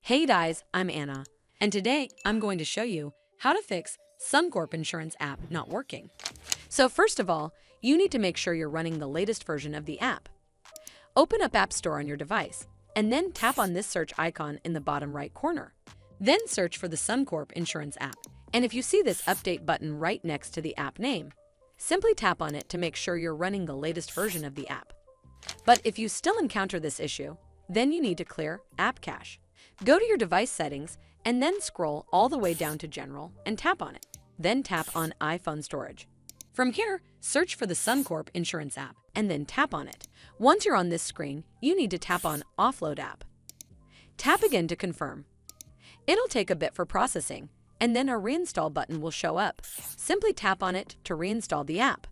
Hey guys, I'm Anna, and today I'm going to show you how to fix Suncorp Insurance app not working. So first of all, you need to make sure you're running the latest version of the app. Open up App Store on your device, and then tap on this search icon in the bottom right corner. Then search for the Suncorp Insurance app, and if you see this update button right next to the app name, simply tap on it to make sure you're running the latest version of the app. But if you still encounter this issue, then you need to clear App Cache. Go to your device settings and then scroll all the way down to General and tap on it. Then tap on iPhone Storage. From here, search for the Suncorp Insurance app and then tap on it. Once you're on this screen, you need to tap on Offload App. Tap again to confirm. It'll take a bit for processing, and then a reinstall button will show up. Simply tap on it to reinstall the app.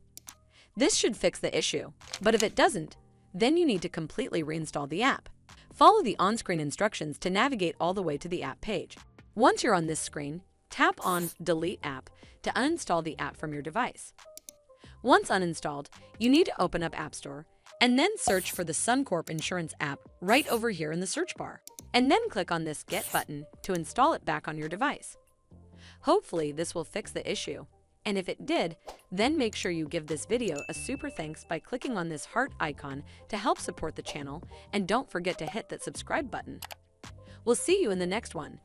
This should fix the issue, but if it doesn't, then you need to completely reinstall the app. Follow the on-screen instructions to navigate all the way to the app page. Once you're on this screen, tap on Delete App to uninstall the app from your device. Once uninstalled, you need to open up App Store and then search for the Suncorp Insurance app right over here in the search bar, and then click on this Get button to install it back on your device. Hopefully this will fix the issue, and if it did, then make sure you give this video a super thanks by clicking on this heart icon to help support the channel, and don't forget to hit that subscribe button. We'll see you in the next one.